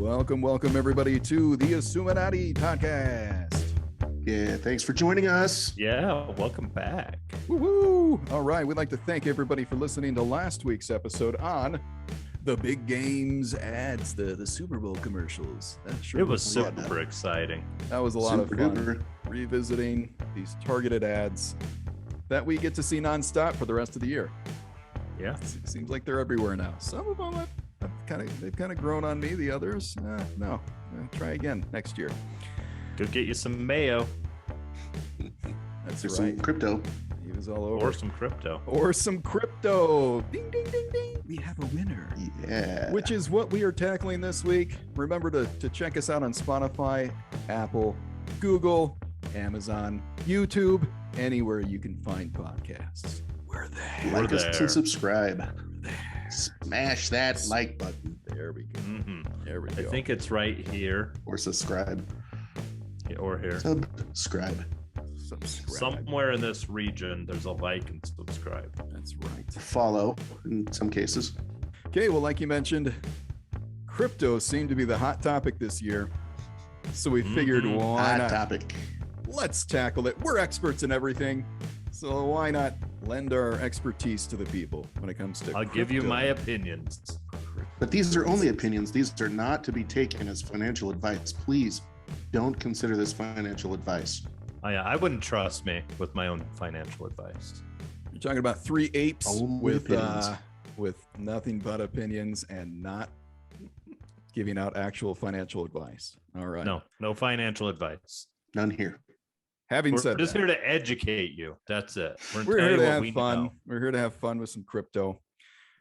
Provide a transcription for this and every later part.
Welcome everybody to the Assuminati podcast. Yeah, thanks for joining us. Yeah, welcome back. Woo-hoo! All right, we'd like to thank everybody for listening to last week's episode on the big games ads, the Super Bowl commercials. It was super exciting. That was a lot of fun. Revisiting these targeted ads that we get to see nonstop for the rest of the year. Yeah, it seems like they're everywhere now. Some of them they've kind of grown on me. The others, no. Try again next year. Go get you some mayo. That's right. Some crypto. He was all over. Or some crypto. Ding, ding, ding, ding. We have a winner. Yeah. Which is what we are tackling this week. Remember to check us out on Spotify, Apple, Google, Amazon, YouTube, anywhere you can find podcasts. We're there. Like us and subscribe. We're there. Smash that like button. There we go. Mm-hmm. There we go. I think it's right here. Or subscribe. Yeah, or here. Subscribe. Somewhere in this region, there's a like and subscribe. That's right. Follow in some cases. Okay, well, like you mentioned, crypto seemed to be the hot topic this year. So we figured, why not? Topic. Let's tackle it. We're experts in everything. So why not lend our expertise to the people when it comes to I'll give you my opinions. But these are only opinions. These are not to be taken as financial advice. Please don't consider this financial advice. Oh, yeah, I wouldn't trust me with my own financial advice. You're talking about three apes Only with nothing but opinions and not giving out actual financial advice. All right. No financial advice. None here. We're just here to educate you. That's it. We're here to have fun. We're here to have fun with some crypto.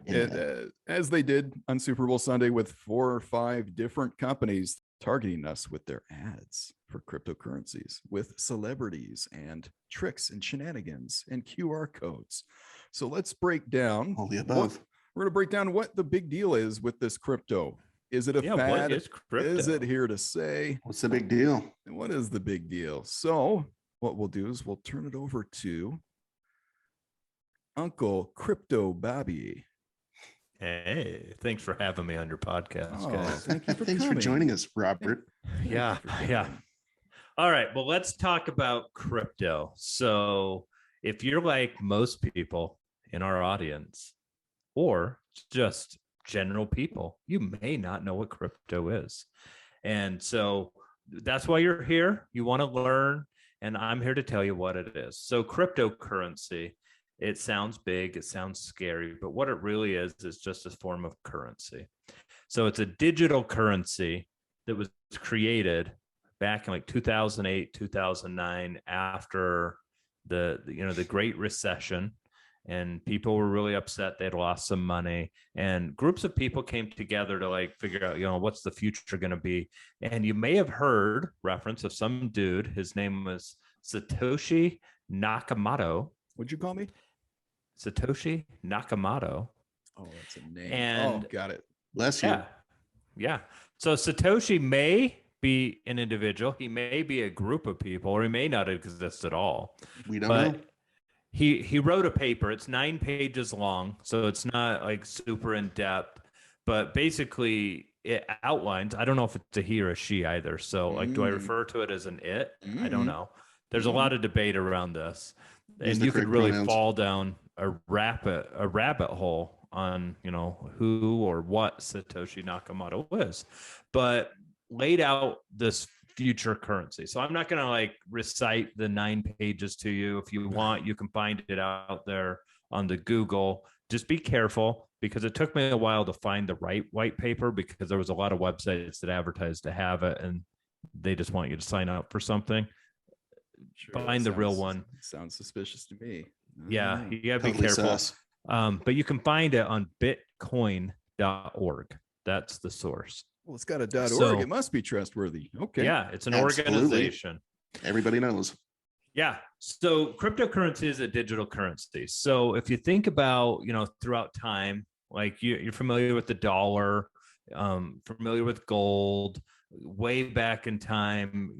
Yeah. As they did on Super Bowl Sunday with 4 or 5 different companies targeting us with their ads for cryptocurrencies, with celebrities and tricks and shenanigans and QR codes. So let's break down all the above. We're going to break down what the big deal is with this crypto. Is it a fad? What is crypto? Is it here to stay? What's the big deal? What is the big deal? So what we'll do is we'll turn it over to Uncle Crypto Bobby. Hey, thanks for having me on your podcast, guys. Thank you for Thanks for joining us, Robert. Yeah. All right, well, let's talk about crypto. So if you're like most people in our audience, or just general people, you may not know what crypto is. And so that's why you're here. You want to learn, and I'm here to tell you what it is. So cryptocurrency, it sounds big, it sounds scary, but what it really is just a form of currency. So it's a digital currency that was created back in like 2008, 2009, after the Great Recession, and people were really upset. They'd lost some money, and groups of people came together to like figure out, what's the future going to be. And you may have heard reference of some dude. His name was Satoshi Nakamoto. What'd you call me? Satoshi Nakamoto. Oh, that's a name. And got it. Bless you. Yeah. So Satoshi may be an individual. He may be a group of people, or he may not exist at all. We don't know. He wrote a paper. It's 9 pages long, so it's not like super in depth, but basically it outlines. I don't know if it's a he or a she either. So like, do I refer to it as an it? I don't know. There's a lot of debate around this, and you could really fall down a rabbit hole on who or what Satoshi Nakamoto is, but laid out this future currency. So I'm not going to like recite the 9 pages to you. If you want, you can find it out there on the Google. Just be careful, because it took me a while to find the right white paper, because there was a lot of websites that advertised to have it, and they just want you to sign up for something. Sure, find the real one. Sounds suspicious to me. Yeah, you gotta be careful. But you can find it on bitcoin.org. That's the source. Well, it's got a .org. It must be trustworthy. Okay. Yeah, it's an Absolutely. organization. Everybody knows. Yeah. So cryptocurrency is a digital currency. So if you think about, throughout time, like you're familiar with the dollar, familiar with gold, way back in time,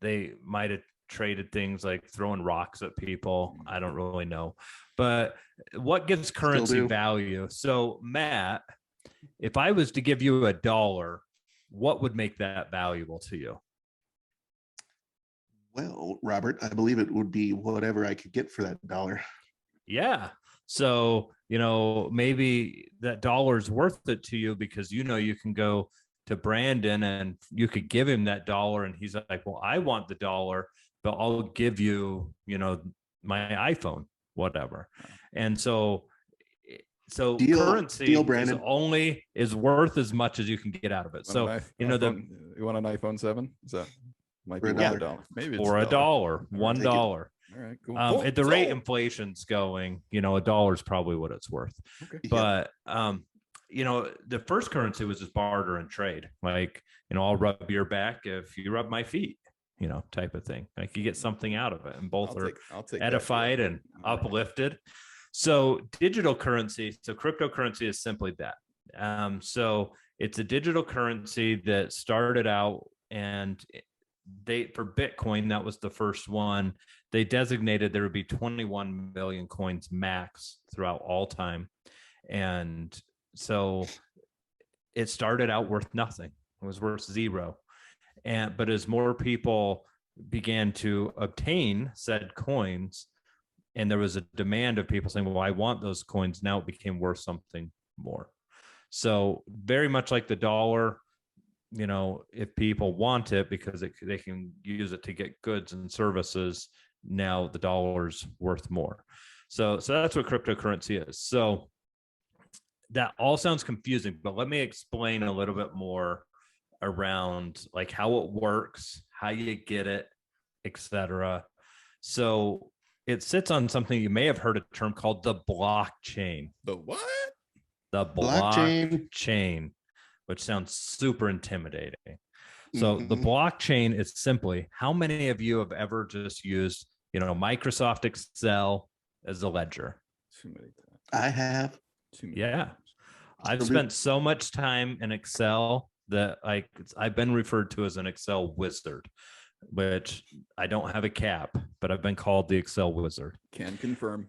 they might have traded things like throwing rocks at people. I don't really know. But what gives currency value? So Matt, if I was to give you $1 what would make that valuable to you? Well, Robert, I believe it would be whatever I could get for that dollar. Yeah. So, maybe that dollar's worth it to you because you can go to Brandon and you could give him that dollar and he's like, well, I want the dollar, but I'll give you, my iPhone, whatever. And so currency deal, Brandon. is worth as much as you can get out of it. So, you want an iPhone 7? Is that might be $1? Maybe it's for $1, $1. All right, cool. At the rate inflation's going, $1 is probably what it's worth. Okay. But the first currency was just barter and trade. Like, I'll rub your back if you rub my feet, type of thing. Like you get something out of it, and both I'll take edified and uplifted. So digital currency, so cryptocurrency is simply that. So it's a digital currency that started out, and for Bitcoin, that was the first one. They designated there would be 21 million coins max throughout all time. And so it started out worth nothing. It was worth zero. But as more people began to obtain said coins, and there was a demand of people saying, well, I want those coins, now it became worth something more. So very much like the dollar, if people want it because they can use it to get goods and services, now the dollar's worth more. So that's what cryptocurrency is. So that all sounds confusing, but let me explain a little bit more around like how it works, how you get it, etc. So it sits on something you may have heard a term called the blockchain. The what? The blockchain, which sounds super intimidating. So the blockchain is simply, how many of you have ever just used, Microsoft Excel as a ledger? Too many times. I have. Yeah. I've spent so much time in Excel that I've been referred to as an Excel wizard, which I don't have a cap, but I've been called the Excel wizard. Can confirm.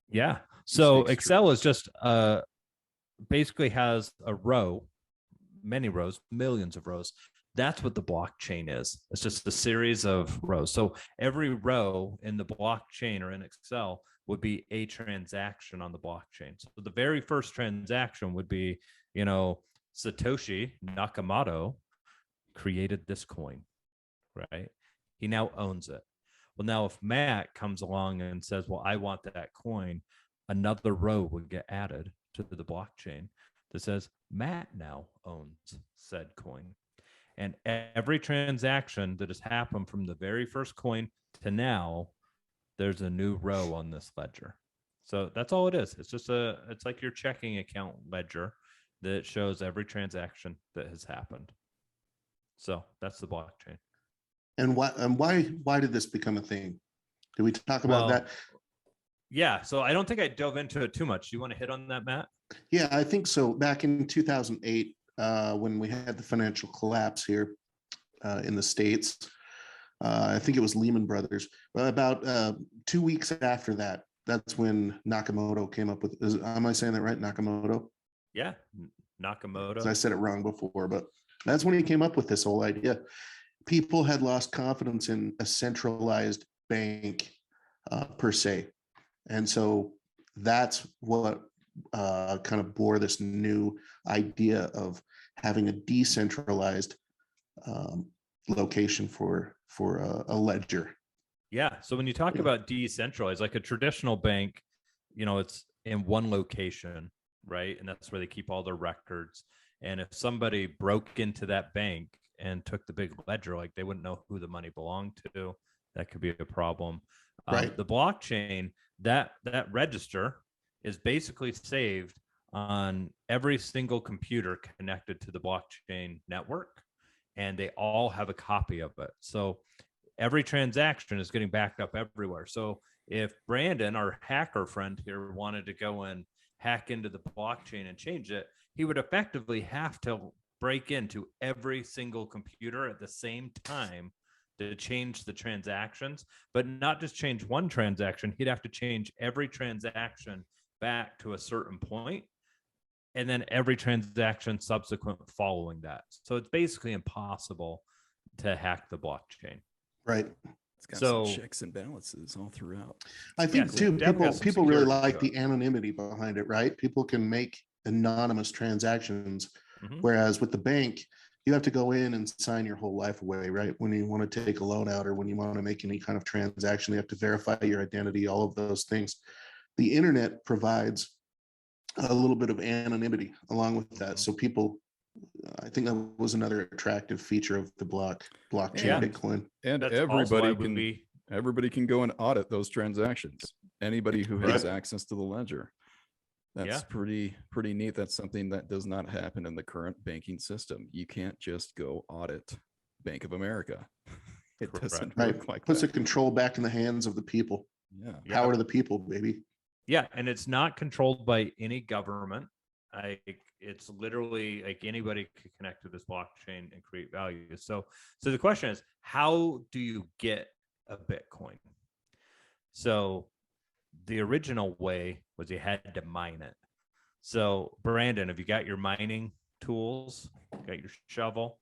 Yeah. So Excel is just basically has a row, many rows, millions of rows. That's what the blockchain is. It's just a series of rows. So every row in the blockchain or in Excel would be a transaction on the blockchain. So the very first transaction would be, Satoshi Nakamoto created this coin, right? He now owns it. Well, now if Matt comes along and says, well, I want that coin, another row would get added to the blockchain that says Matt now owns said coin. And every transaction that has happened from the very first coin to now, there's a new row on this ledger. So that's all it is. It's just it's like your checking account ledger that shows every transaction that has happened. So that's the blockchain. And why did this become a thing? Did we talk about that? Yeah. So I don't think I dove into it too much. Do you want to hit on that, Matt? Yeah, I think so. Back in 2008, when we had the financial collapse here in the States, I think it was Lehman Brothers. About 2 weeks after that, that's when Nakamoto came up with, am I saying that right? Nakamoto? Yeah, Nakamoto. I said it wrong before, but that's when he came up with this whole idea. People had lost confidence in a centralized bank per se. And so that's what kind of bore this new idea of having a decentralized location for a ledger. Yeah. So when you talk about decentralized, like a traditional bank, it's in one location, right? And that's where they keep all their records. And if somebody broke into that bank and took the big ledger, like they wouldn't know who the money belonged to. That could be a problem. Right. The blockchain, that register is basically saved on every single computer connected to the blockchain network, and they all have a copy of it. So every transaction is getting backed up everywhere. So if Brandon, our hacker friend here, wanted to go and hack into the blockchain and change it, he would effectively have to break into every single computer at the same time to change the transactions, but not just change one transaction. He'd have to change every transaction back to a certain point and then every transaction subsequent following that. So it's basically impossible to hack the blockchain. Right. It's got So some checks and balances all throughout. I think so too, definitely has some people really security like to the anonymity behind it, right? People can make anonymous transactions, Mhm. whereas with the bank, you have to go in and sign your whole life away, right? When you want to take a loan out or when you want to make any kind of transaction, you have to verify your identity, all of those things. The internet provides a little bit of anonymity along with that. Mhm. So people, I think that was another attractive feature of the blockchain Yeah. Bitcoin. And That's also why everybody can go and audit those transactions. Anybody who has Right. access to the ledger. That's Yeah. pretty neat. That's something that does not happen in the current banking system. You can't just go audit Bank of America. It doesn't Right. work like Puts the that. control back in the hands of the people. Yeah. Power to the people, baby. Yeah, and it's not controlled by any government. It's literally like anybody could connect to this blockchain and create value. So the question is, how do you get a Bitcoin? So the original way was you had to mine it. So Brandon, have you got your mining tools? Got your shovel?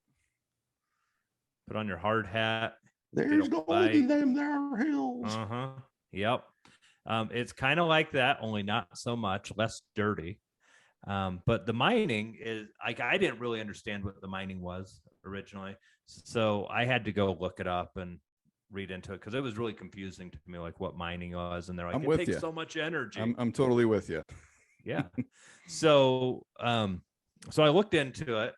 Put on your hard hat. There's gold in them there hills. Uh-huh. Yep. It's kind of like that, only not so much, less dirty. But the mining is like, I didn't really understand what the mining was originally. So I had to go look it up and read into it because it was really confusing to me, like what mining was. And they're like, it takes so much energy. I'm totally with you. Yeah. So I looked into it,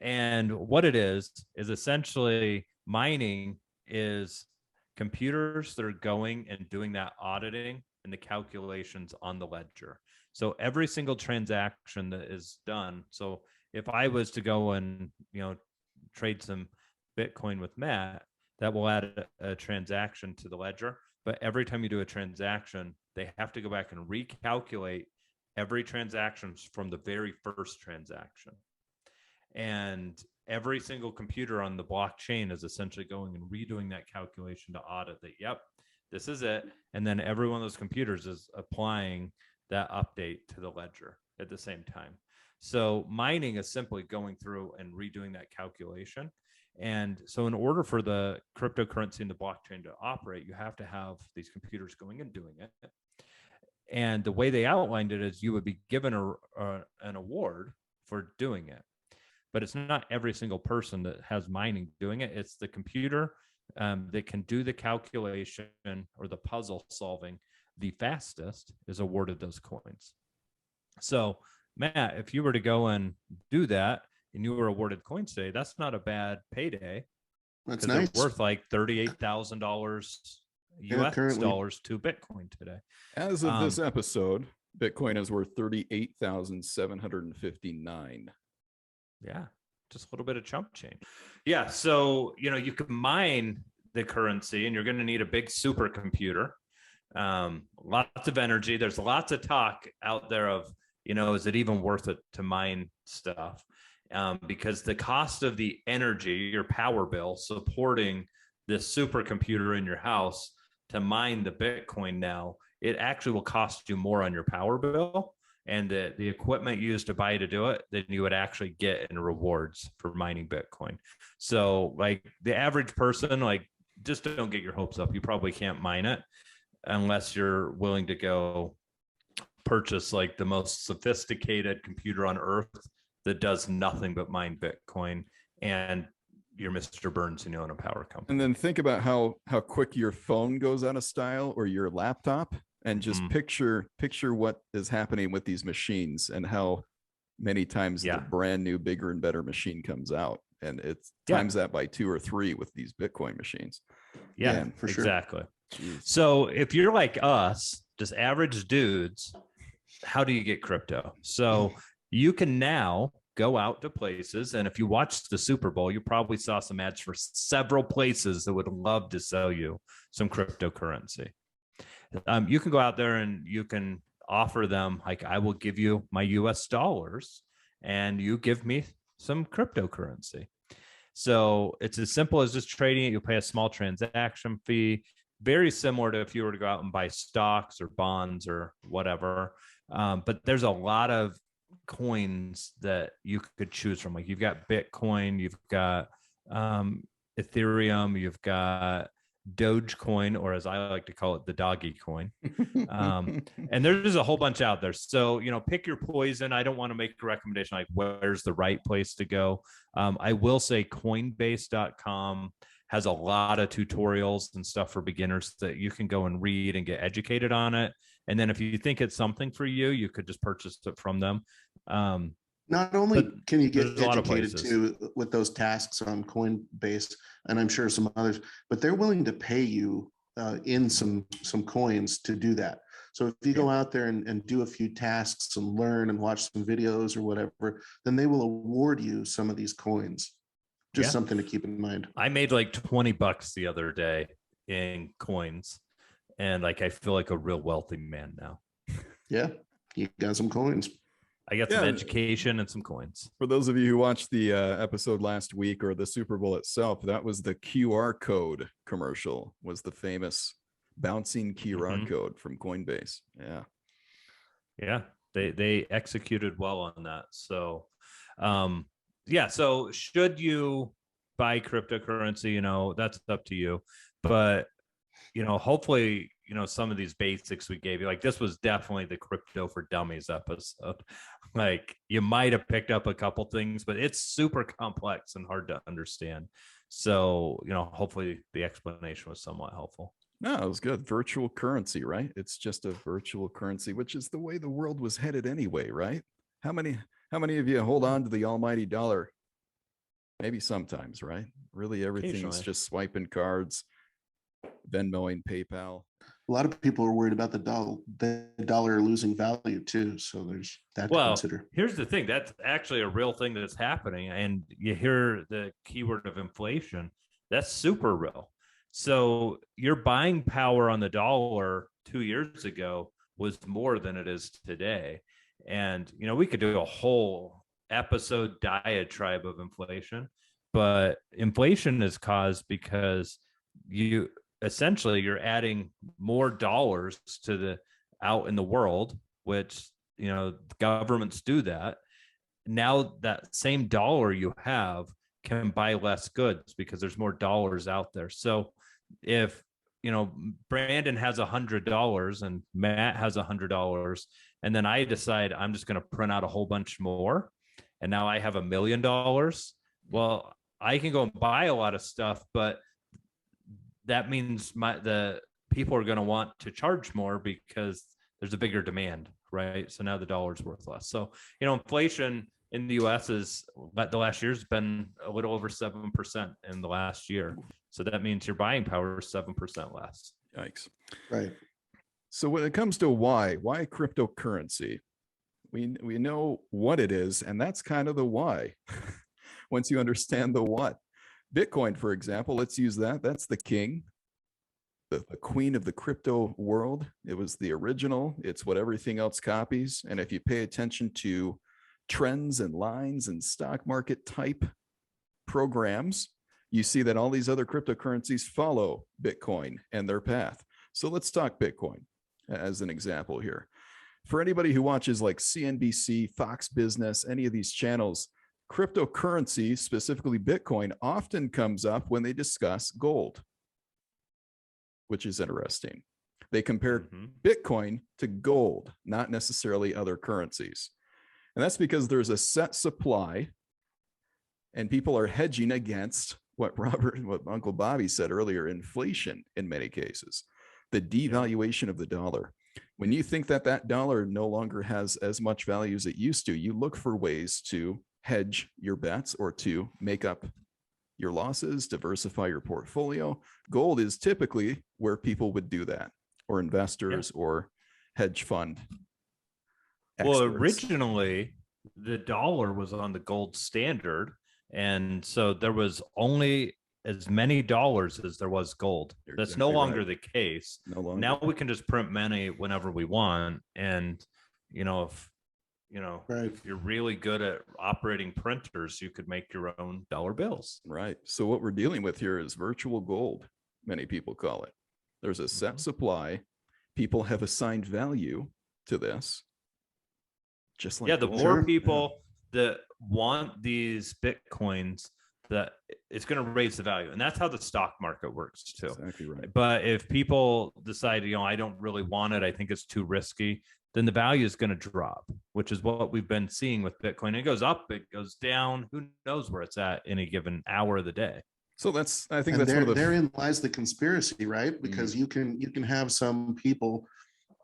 and what it is essentially mining is computers that are going and doing that auditing and the calculations on the ledger. So every single transaction that is done. So if I was to go and, trade some Bitcoin with Matt, that will add a transaction to the ledger. But every time you do a transaction, they have to go back and recalculate every transaction from the very first transaction. And every single computer on the blockchain is essentially going and redoing that calculation to audit that, yep, this is it. And then every one of those computers is applying that update to the ledger at the same time. So mining is simply going through and redoing that calculation. And so in order for the cryptocurrency and the blockchain to operate, you have to have these computers going and doing it. And the way they outlined it is you would be given an award for doing it. But it's not every single person that has mining doing it. It's the computer that can do the calculation or the puzzle solving the fastest is awarded those coins. So, Matt, if you were to go and do that and you were awarded coins today, that's not a bad payday. That's nice. They're worth like $38,000 US dollars to Bitcoin today. As of this episode, Bitcoin is worth 38,759. Yeah, just a little bit of chump change. Yeah, so you can mine the currency, and you're going to need a big supercomputer. Lots of energy. There's lots of talk out there of, is it even worth it to mine stuff? Because the cost of the energy, your power bill, supporting this supercomputer in your house to mine the Bitcoin now, it actually will cost you more on your power bill and the equipment used to buy to do it than you would actually get in rewards for mining Bitcoin. So like the average person, like, just don't get your hopes up. You probably can't mine it unless you're willing to go purchase like the most sophisticated computer on earth that does nothing but mine Bitcoin, and you're Mr. Burns and you own a power company. And then think about how quick your phone goes out of style or your laptop, and just picture what is happening with these machines and how many times the brand new, bigger and better machine comes out. And it's times that by 2 or 3 with these Bitcoin machines. Yeah, for sure. Exactly. Jeez. So if you're like us, just average dudes, how do you get crypto? So you can now go out to places, and if you watched the Super Bowl, you probably saw some ads for several places that would love to sell you some cryptocurrency. You can go out there and you can offer them, like, I will give you my US dollars and you give me some cryptocurrency. So it's as simple as just trading it. You'll pay a small transaction fee, very similar to if you were to go out and buy stocks or bonds or whatever. But there's a lot of coins that you could choose from. Like you've got Bitcoin, you've got Ethereum, you've got Dogecoin, or as I like to call it, the doggy coin. And there's a whole bunch out there. So, pick your poison. I don't want to make a recommendation like where's the right place to go. I will say Coinbase.com has a lot of tutorials and stuff for beginners that you can go and read and get educated on it. And then if you think it's something for you, you could just purchase it from them. Not only can you get educated too with those tasks on Coinbase, and I'm sure some others, but they're willing to pay you in some coins to do that. So if you go out there and do a few tasks and learn and watch some videos or whatever, then they will award you some of these coins. Just something to keep in mind. I made like $20 the other day in coins, and like I feel like a real wealthy man now. Yeah, you got some coins. I got some education and some coins. For those of you who watched the episode last week or the Super Bowl itself, that was the QR code commercial, was the famous bouncing QR code from Coinbase. Yeah, they executed well on that. So so should you buy cryptocurrency? That's up to you, but hopefully some of these basics we gave you, like this was definitely the Crypto for Dummies episode. Like you might have picked up a couple things, but it's super complex and hard to understand. So hopefully the explanation was somewhat helpful. No, it was good. Virtual currency, right? It's just a virtual currency, which is the way the world was headed anyway, right? How many of you hold on to the almighty dollar? Maybe sometimes, right? Really, everything's just swiping cards, Venmoing, PayPal. A lot of people are worried about the dollar losing value too. So there's that to consider. Here's the thing. That's actually a real thing that's happening. And you hear the keyword of inflation. That's super real. So your buying power on the dollar 2 years ago was more than it is today. And, we could do a whole episode diatribe of inflation, but inflation is caused because you're adding more dollars to the out in the world, which, governments do that. Now that same dollar you have can buy less goods because there's more dollars out there. So if, Brandon has $100 and Matt has $100, and then I decide I'm just going to print out a whole bunch more, and now I have $1 million. Well, I can go and buy a lot of stuff, but that means the people are going to want to charge more because there's a bigger demand, right? So now the dollar's worth less. So, inflation in the US the last year's been a little over 7% in the last year. So that means your buying power is 7% less. Yikes. Right. So when it comes to why cryptocurrency, we know what it is, and that's kind of the why. Once you understand the what. Bitcoin, for example, let's use that. That's the king, the queen of the crypto world. It was the original. It's what everything else copies. And if you pay attention to trends and lines and stock market type programs, you see that all these other cryptocurrencies follow Bitcoin and their path. So let's talk Bitcoin as an example here. For anybody who watches like CNBC, Fox Business, any of these channels, cryptocurrency, specifically Bitcoin, often comes up when they discuss gold, which is interesting. They compare Bitcoin to gold, not necessarily other currencies. And that's because there's a set supply and people are hedging against what Uncle Bobby said earlier, inflation in many cases, the devaluation of the dollar. When you think that dollar no longer has as much value as it used to, you look for ways to hedge your bets or to make up your losses, diversify your portfolio. Gold is typically where people would do that, or investors or hedge fund experts. Well, originally the dollar was on the gold standard, and so there was only as many dollars as there was gold. You're That's exactly no longer right. the case. No longer. Now we can just print money whenever we want, and if you're really good at operating printers, you could make your own dollar bills. Right. So what we're dealing with here is virtual gold, many people call it. There's a set supply. People have assigned value to this. just like Yeah, the gold. more Sure. people that want these Bitcoins, that it's going to raise the value. And that's how the stock market works too. Exactly right. But if people decide, I don't really want it, I think it's too risky, then the value is going to drop, which is what we've been seeing with Bitcoin. It goes up, it goes down. Who knows where it's at any given hour of the day? So I think And that's one of the therein lies the conspiracy, right? Because you can have some people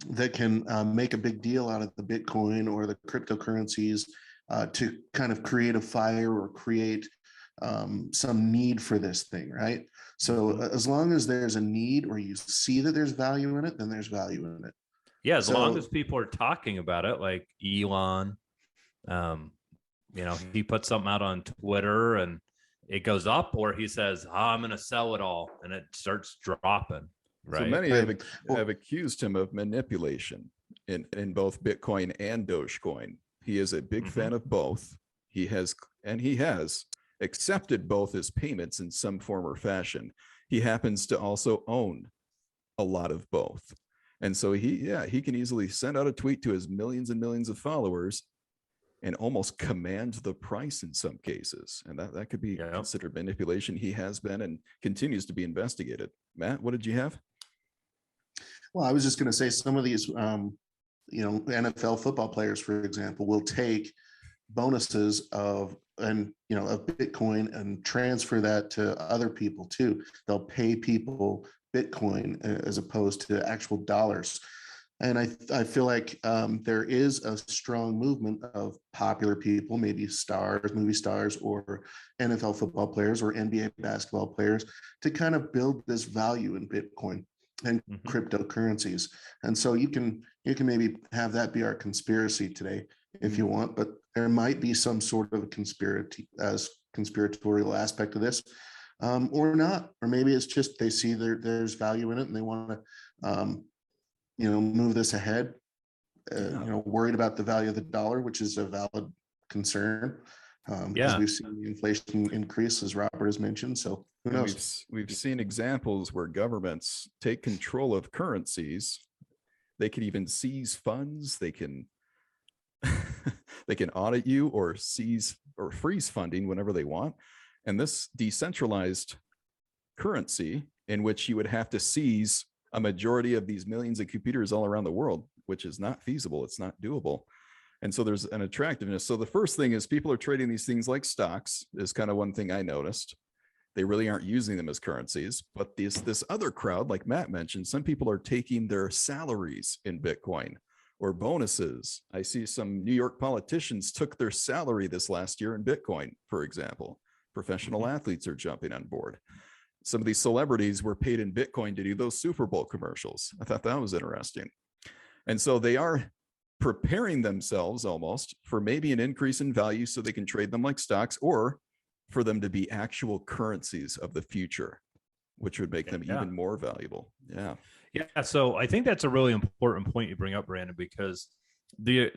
that can make a big deal out of the Bitcoin or the cryptocurrencies to kind of create a fire or create some need for this thing, right? So as long as there's a need or you see that there's value in it, then there's value in it. Yeah, as long as people are talking about it, like Elon, he puts something out on Twitter and it goes up, or he says, I'm going to sell it all, and it starts dropping. Right. So many Right. have accused him of manipulation in both Bitcoin and Dogecoin. He is a big fan of both. He has accepted both as payments in some form or fashion. He happens to also own a lot of both. And so he can easily send out a tweet to his millions and millions of followers and almost command the price in some cases. And that could be considered manipulation. He has been and continues to be investigated. Matt, what did you have? Well, I was just going to say some of these, NFL football players, for example, will take bonuses of Bitcoin and transfer that to other people too. They'll pay people Bitcoin as opposed to actual dollars. And I feel like there is a strong movement of popular people, maybe stars, movie stars, or NFL football players or NBA basketball players, to kind of build this value in Bitcoin and cryptocurrencies. And so you can maybe have that be our conspiracy today if you want, but there might be some sort of conspiratorial aspect of this, or not, or maybe it's just they see there's value in it and they want to move this ahead, worried about the value of the dollar, which is a valid concern, because we've seen the inflation increase, as Robert has mentioned. So who knows? We've seen examples where governments take control of currencies. They can even seize funds. They can they can audit you or seize or freeze funding whenever they want. And this decentralized currency, in which you would have to seize a majority of these millions of computers all around the world, which is not feasible. It's not doable. And so there's an attractiveness. So the first thing is people are trading these things like stocks, is kind of one thing I noticed. They really aren't using them as currencies. But this other crowd, like Matt mentioned, some people are taking their salaries in Bitcoin or bonuses. I see some New York politicians took their salary this last year in Bitcoin, for example. Professional athletes are jumping on board. Some of these celebrities were paid in Bitcoin to do those Super Bowl commercials. I thought that was interesting. And so they are preparing themselves almost for maybe an increase in value so they can trade them like stocks, or for them to be actual currencies of the future, which would make them even more valuable. Yeah. Yeah. So I think that's a really important point you bring up, Brandon, because the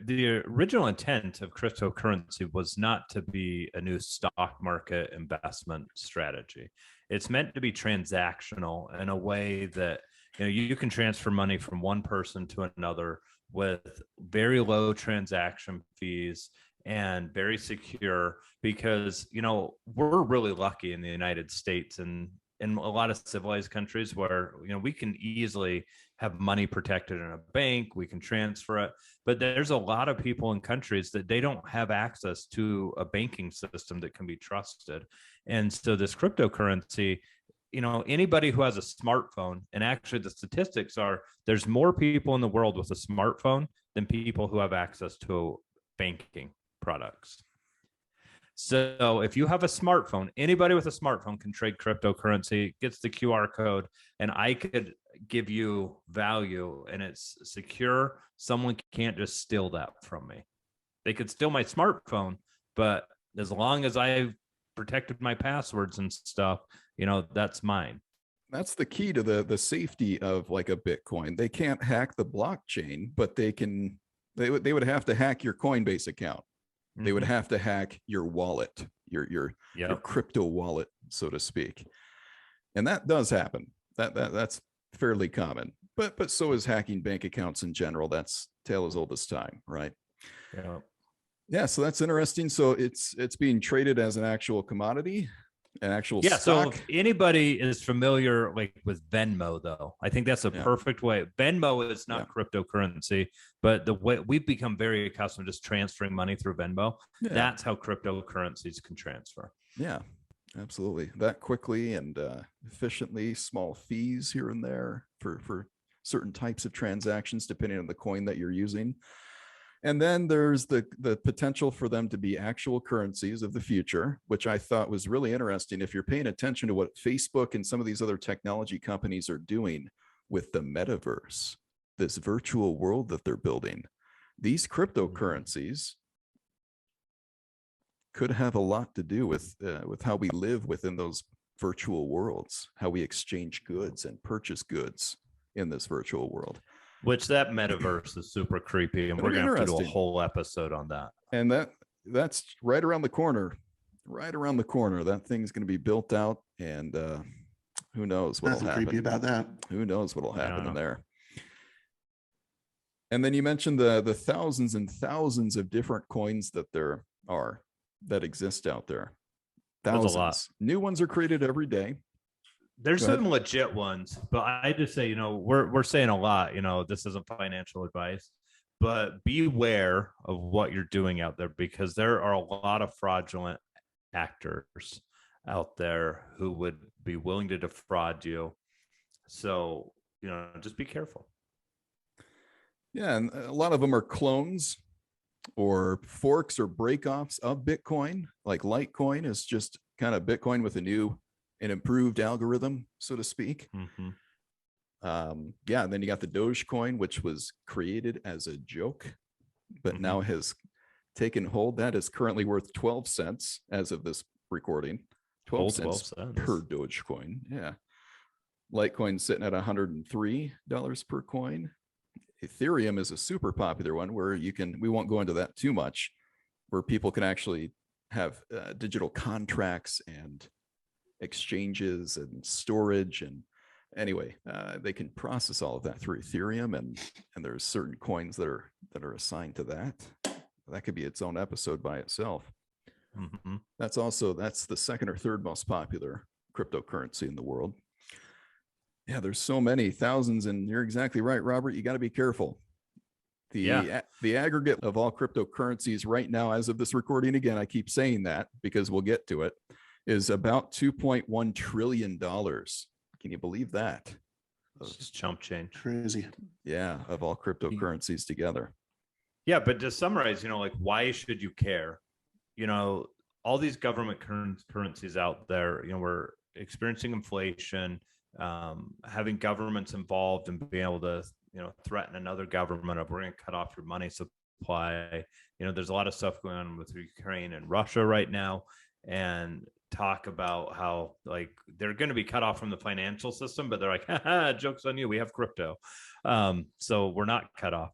original intent of cryptocurrency was not to be a new stock market investment strategy. It's meant to be transactional in a way that you can transfer money from one person to another with very low transaction fees and very secure, because we're really lucky in the United States and in a lot of civilized countries where we can easily have money protected in a bank, we can transfer it, but there's a lot of people in countries that they don't have access to a banking system that can be trusted. And so this cryptocurrency, anybody who has a smartphone, and actually the statistics are there's more people in the world with a smartphone than people who have access to banking products. So if you have a smartphone, anybody with a smartphone can trade cryptocurrency, gets the QR code, and I could give you value, and it's secure. Someone can't just steal that from me. They could steal my smartphone, but as long as I've protected my passwords and stuff, that's mine. That's the key to the safety of like a Bitcoin. They can't hack the blockchain, but they would have to hack your Coinbase account. They would have to hack your wallet, your crypto wallet, so to speak. And that does happen. That's fairly common. But so is hacking bank accounts in general. That's tale as old as time, right? Yeah. Yeah, so that's interesting. So it's being traded as an actual commodity, an actual Yeah. So stock. if anybody is familiar like with Venmo, though, I think that's a Yeah. perfect way. Venmo is not Yeah. cryptocurrency, but the way we've become very accustomed to just transferring money through Venmo. Yeah. That's how cryptocurrencies can transfer. Yeah, absolutely. That quickly and efficiently, small fees here and there for certain types of transactions, depending on the coin that you're using. And then there's the potential for them to be actual currencies of the future, which I thought was really interesting. If you're paying attention to what Facebook and some of these other technology companies are doing with the metaverse, this virtual world that they're building, these cryptocurrencies could have a lot to do with how we live within those virtual worlds, how we exchange goods and purchase goods in this virtual world. Which that metaverse is super creepy, and we're It'll be gonna have to do a interesting. whole episode on that. And that's right around the corner. Right around the corner. That thing's going to be built out, and who knows what'll Nothing happen. creepy about that. Who knows what'll happen Yeah. in there. And then you mentioned the thousands and thousands of different coins that there are that exist out there. There's Thousands. a lot. New ones are created every day. There's Go ahead. some legit ones, but I just say, we're saying a lot. This isn't financial advice, but beware of what you're doing out there, because there are a lot of fraudulent actors out there who would be willing to defraud you. So, just be careful. Yeah, and a lot of them are clones or forks or breakoffs of Bitcoin. Like Litecoin is just kind of Bitcoin with an improved algorithm, so to speak. Mm-hmm. And then you got the Dogecoin, which was created as a joke, but now has taken hold. That is currently worth 12 cents as of this recording. 12 cents per Dogecoin. Yeah. Litecoin sitting at $103 per coin. Ethereum is a super popular one where we won't go into that too much, where people can actually have digital contracts and exchanges and storage. And anyway, they can process all of that through Ethereum, and there's certain coins that are assigned to that. That could be its own episode by itself. Mm-hmm. That's the second or third most popular cryptocurrency in the world. Yeah, there's so many thousands, and you're exactly right, Robert. You got to be careful. The aggregate of all cryptocurrencies right now, as of this recording, again, I keep saying that because we'll get to it, is about $2.1 trillion. Can you believe that? It's just chump change. Crazy. Yeah, of all cryptocurrencies together. Yeah, but to summarize, why should you care? All these government currencies out there, we're experiencing inflation, having governments involved and being able to, threaten another government of we're going to cut off your money supply. There's a lot of stuff going on with Ukraine and Russia right now, and talk about how like they're going to be cut off from the financial system, but they're like, haha, joke's on you. We have crypto. So we're not cut off.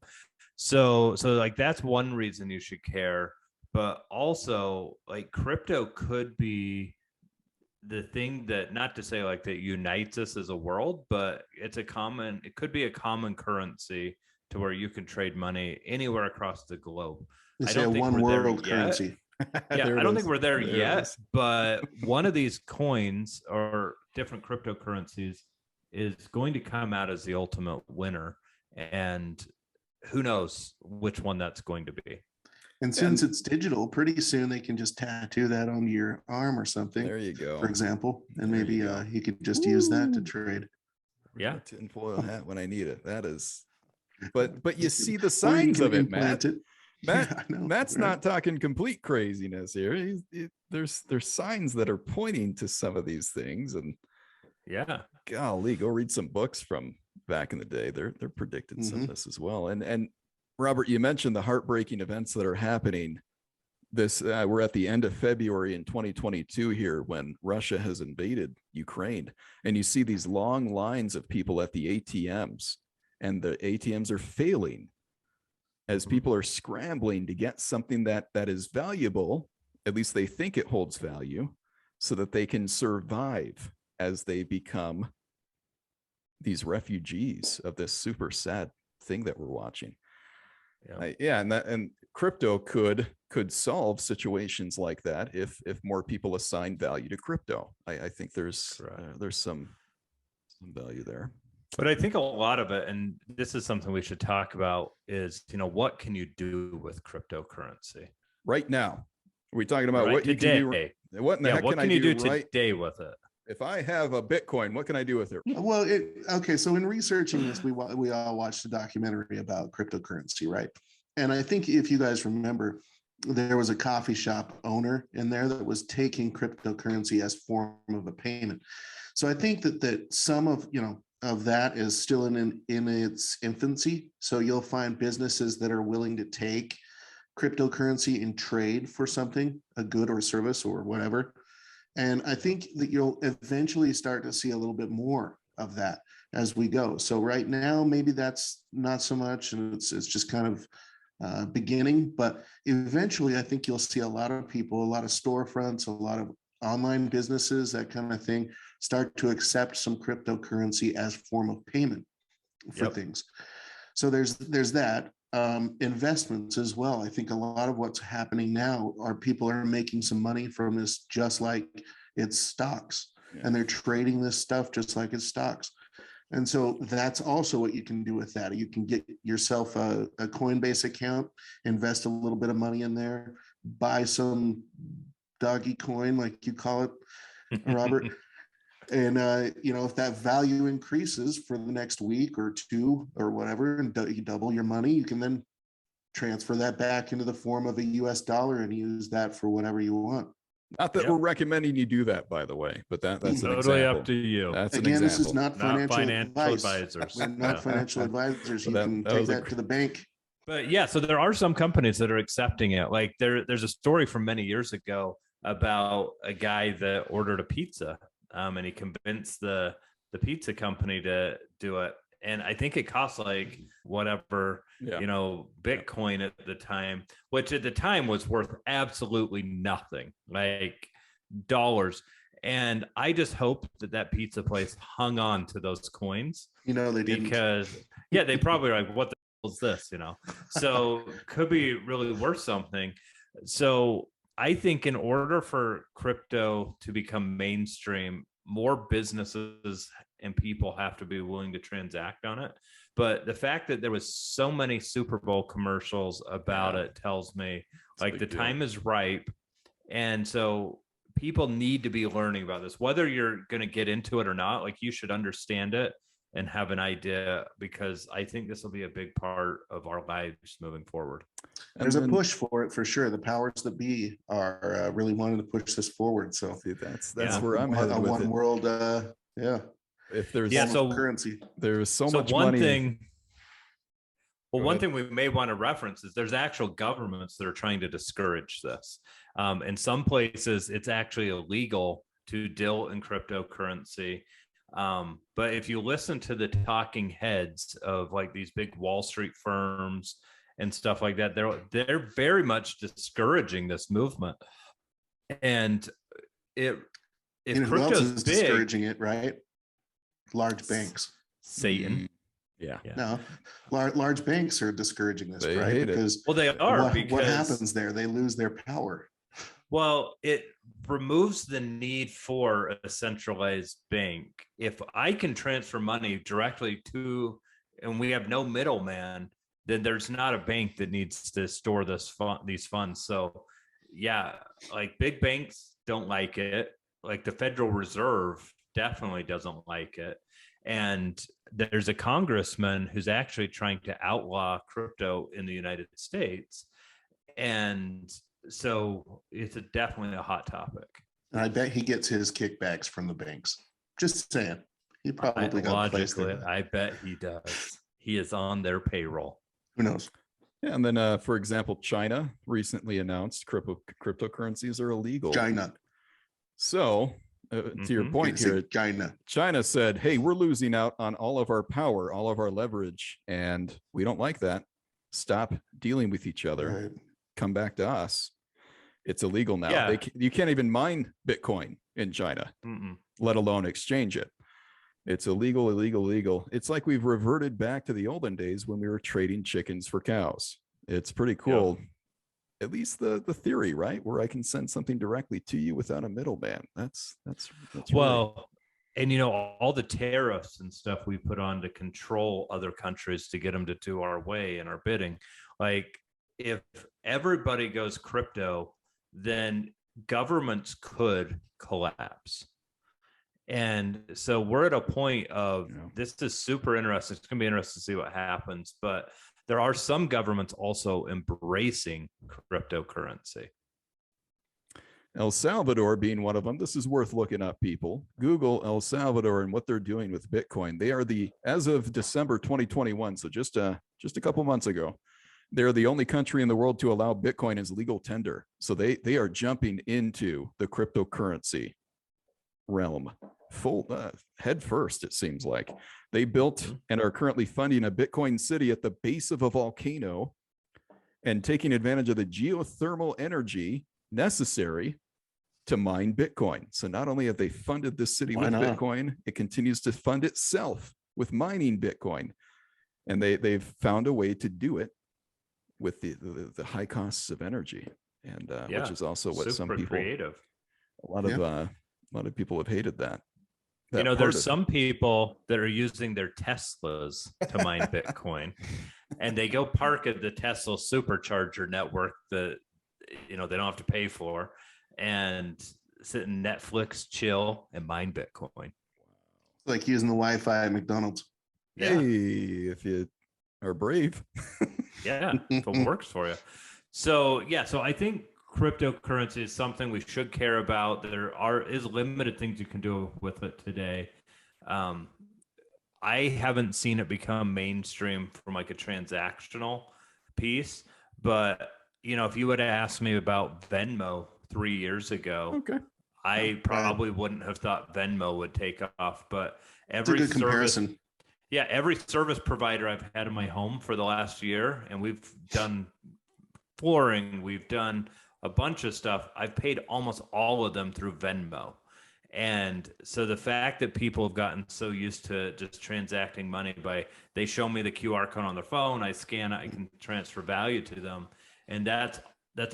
So like that's one reason you should care. But also like crypto could be the thing that, not to say like that unites us as a world, but it could be a common currency to where you can trade money anywhere across the globe. It's a one world currency. Yeah, I don't think we're there yet, but one of these coins or different cryptocurrencies is going to come out as the ultimate winner. And who knows which one that's going to be. And since it's digital, pretty soon they can just tattoo that on your arm or something. There you go. For example, and There maybe you could just use that to trade. Yeah. Tinfoil hat when I need it. That is, but you see the Or you signs can of it, implant Matt. it. Matt, Yeah, I know, Matt's right? not talking complete craziness here. There's signs that are pointing to some of these things, and Yeah. golly, go read some books from back in the day. They're predicting some of this as well. And Robert, you mentioned the heartbreaking events that are happening. We're at the end of February in 2022 here when Russia has invaded Ukraine, and you see these long lines of people at the ATMs, and the ATMs are failing as people are scrambling to get something that is valuable. At least they think it holds value, so that they can survive as they become these refugees of this super sad thing that we're watching. Yeah, and crypto could solve situations like that if more people assign value to crypto. I think there's some value there. But I think a lot of it, and this is something we should talk about, is what can you do with cryptocurrency right now? Are we talking about what today? You can do? What in the heck what can you do today with it? If I have a Bitcoin, what can I do with it? Well, okay. So in researching this, we all watched a documentary about cryptocurrency, right? And I think if you guys remember, there was a coffee shop owner in there that was taking cryptocurrency as form of a payment. So I think that some of that is still in its infancy. So you'll find businesses that are willing to take cryptocurrency in trade for something, a good or service or whatever. And I think that you'll eventually start to see a little bit more of that as we go. So right now, maybe that's not so much, and it's just kind of beginning. But eventually, I think you'll see a lot of people, a lot of storefronts, a lot of online businesses, that kind of thing, start to accept some cryptocurrency as form of payment for things. So there's that. Investments as well. I think a lot of what's happening now are people are making some money from this, just like it's stocks, and they're trading this stuff just like it's stocks. And so that's also what you can do with that. You can get yourself a Coinbase account, invest a little bit of money in there, buy some doggy coin, like you call it, Robert. And, if that value increases for the next week or two or whatever, and you double your money, you can then transfer that back into the form of a US dollar and use that for whatever you want. Not that we're recommending you do that, by the way, but that's totally up to you. That's Again, this is not financial advisors. We're not financial advisors. You can take that to the bank. But yeah, so there are some companies that are accepting it. Like there's a story from many years ago about a guy that ordered a pizza. And he convinced the pizza company to do it. And I think it cost like whatever, Bitcoin at the time, which at the time was worth absolutely nothing, like dollars. And I just hope that pizza place hung on to those coins. They didn't. Because, they probably are like, what the hell is this, So could be really worth something. So I think in order for crypto to become mainstream, more businesses and people have to be willing to transact on it. But the fact that there was so many Super Bowl commercials about it tells me like the time is ripe. And so people need to be learning about this, whether you're going to get into it or not. Like you should understand it and have an idea, because I think this will be a big part of our lives moving forward. There's a push for it for sure. The powers that be are really wanting to push this forward. So that's where I'm headed with one it. World, If there's currency, there's so much money. One thing we may want to reference is there's actual governments that are trying to discourage this. In some places, it's actually illegal to deal in cryptocurrency. But if you listen to the talking heads of like these big Wall Street firms and stuff like that, they're very much discouraging this movement. And if crypto is big, discouraging it, right? Large banks. Satan. Yeah. No, large banks are discouraging this, right? Because they are. What happens there? They lose their power. Well, it removes the need for a centralized bank. If I can transfer money directly to, and we have no middleman, then there's not a bank that needs to store these funds. So yeah, like big banks don't like it. Like the Federal Reserve definitely doesn't like it. And there's a congressman who's actually trying to outlaw crypto in the United States. And so it's definitely a hot topic. And I bet he gets his kickbacks from the banks. Just saying. He probably got placed there. I bet he does. He is on their payroll. Who knows? Yeah, and then, for example, China recently announced cryptocurrencies are illegal. China. So, to your point here, China said, hey, we're losing out on all of our power, all of our leverage, and we don't like that. Stop dealing with each other. Right. Come back to us. It's illegal now. Yeah. You can't even mine Bitcoin in China, let alone exchange it. It's illegal. It's like we've reverted back to the olden days when we were trading chickens for cows. It's pretty cool. At least the theory, right? Where I can send something directly to you without a middleman. That's well, and all the tariffs and stuff we put on to control other countries to get them to do our way and our bidding. Like if everybody goes crypto, then governments could collapse. And so we're at a point of this is super interesting. It's going to be interesting to see what happens. But there are some governments also embracing cryptocurrency. El Salvador being one of them. This is worth looking up, people. Google El Salvador and what they're doing with Bitcoin. They are as of December 2021, so just a couple months ago, they're the only country in the world to allow Bitcoin as legal tender. So they are jumping into the cryptocurrency realm full head first. It seems like they built and are currently funding a Bitcoin city at the base of a volcano and taking advantage of the geothermal energy necessary to mine Bitcoin. So not only have they funded this city with Bitcoin, it continues to fund itself with mining Bitcoin. And they've found a way to do it with the high costs of energy. And which is also what some people creative. A lot of people have hated that. There's some people that are using their Teslas to mine Bitcoin, and they go park at the Tesla supercharger network that they don't have to pay for, and sit in Netflix, chill, and mine Bitcoin. It's like using the Wi-Fi at McDonald's. Yeah. Hey, if you are brave. Yeah, if it works for you. So I think cryptocurrency is something we should care about. There is limited things you can do with it today. I haven't seen it become mainstream from like a transactional piece, but if you would have asked me about Venmo 3 years ago, I probably wouldn't have thought Venmo would take off. But every comparison. Yeah, every service provider I've had in my home for the last year, and we've done flooring, we've done a bunch of stuff. I've paid almost all of them through Venmo. And so the fact that people have gotten so used to just transacting money they show me the QR code on their phone, I scan it, I can transfer value to them. And that's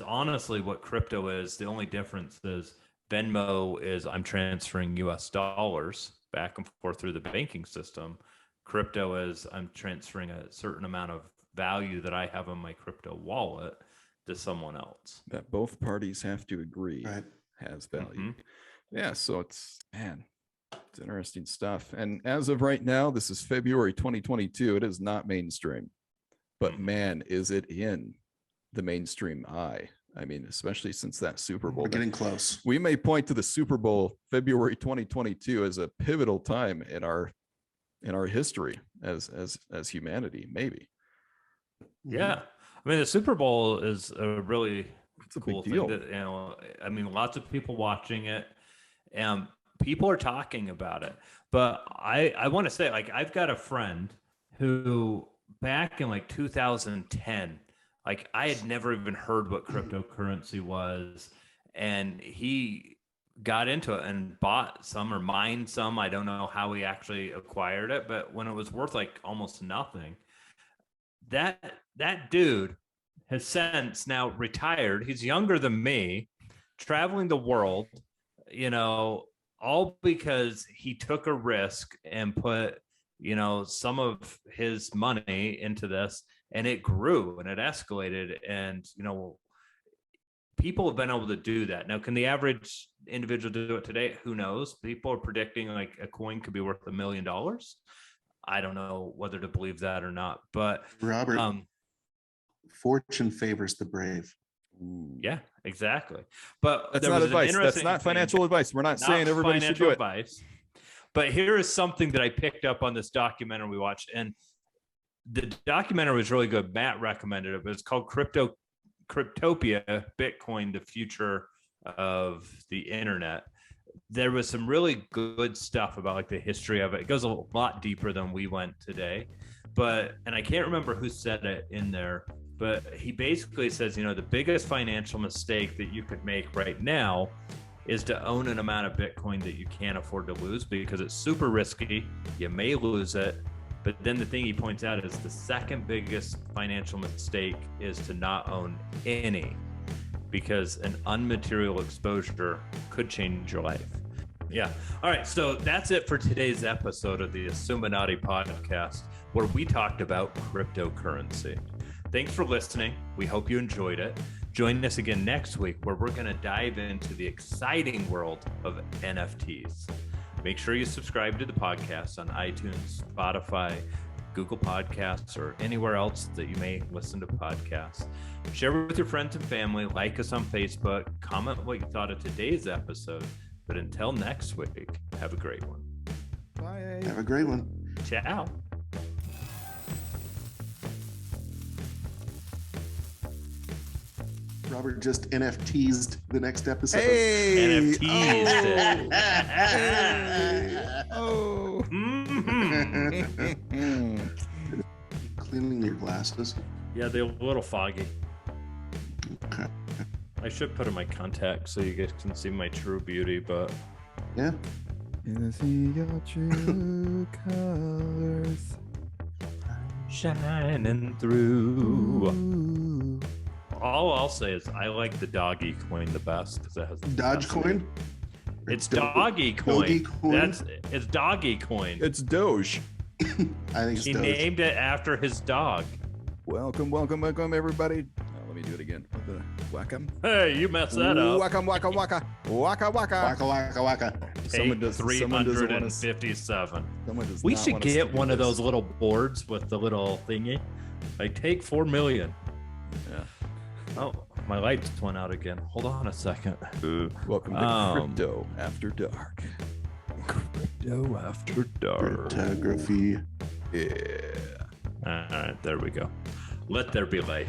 honestly what crypto is. The only difference is Venmo is I'm transferring US dollars back and forth through the banking system. Crypto is I'm transferring a certain amount of value that I have in my crypto wallet to someone else. That both parties have to agree has value. Mm-hmm. Yeah, so it's interesting stuff. And as of right now, this is February 2022. It is not mainstream, but man, is it in the mainstream eye. I mean, especially since that Super Bowl. We're getting close. We may point to the Super Bowl February 2022 as a pivotal time in our history as humanity, maybe. Yeah. I mean, the Super Bowl is a really cool thing that, lots of people watching it and people are talking about it. But I want to say, like, I've got a friend who back in like 2010, like I had never even heard what cryptocurrency was. And he got into it and bought some or mined some. I don't know how he actually acquired it, but when it was worth like almost nothing, that dude has since now retired. He's younger than me, traveling the world, all because he took a risk and put, some of his money into this, and it grew and it escalated. And, people have been able to do that. Now, can the average individual do it today? Who knows? People are predicting like a coin could be worth $1 million. I don't know whether to believe that or not, but Robert, fortune favors the brave. Yeah, exactly. But that's not advice. That's not financial advice. We're not saying everybody should do it. Advice. But here is something that I picked up on this documentary we watched, and the documentary was really good. Matt recommended it, but it's called Cryptopia, Bitcoin, the Future of the Internet. There was some really good stuff about like the history of it. It goes a lot deeper than we went today, and I can't remember who said it in there, but he basically says, the biggest financial mistake that you could make right now is to own an amount of Bitcoin that you can't afford to lose because it's super risky. You may lose it. But then the thing he points out is the second biggest financial mistake is to not own any, because an unmaterial exposure could change your life. Yeah. All right. So that's it for today's episode of the Assuminati podcast, where we talked about cryptocurrency. Thanks for listening. We hope you enjoyed it. Join us again next week, where we're going to dive into the exciting world of NFTs. Make sure you subscribe to the podcast on iTunes, Spotify, Google Podcasts, or anywhere else that you may listen to podcasts. Share with your friends and family, like us on Facebook, comment what you thought of today's episode. But until next week, have a great one. Bye. Have a great one. Ciao. Robert just NFTs'd the next episode. Hey. NFTs. Oh. Mhm. Cleaning your glasses. Yeah, they're a little foggy. Okay. I should put in my contacts so you guys can see my true beauty, but Yeah. You see your true colors shining through. Ooh. All I'll say is I like the doggy coin the best because it has the best- Dogecoin? It's doggy coin. Dogecoin? It's doggy coin. It's Doge. I think it's He Doge. named it after his dog. Welcome, welcome, welcome, everybody. Let me do it again. With the whack-em. Hey, you messed that up. Whack-em, waka, waka, waka, waka. Waka waka waka. Someone Take does- someone doesn't want us- 357. Someone does We not should want us get to do one of this. those little boards with the little thingy. Like, take 4 million. Yeah. Oh, my lights went out again. Hold on a second. Welcome to Crypto After Dark. Crypto After Dark. Cryptography. Yeah. All right, there we go. Let there be light.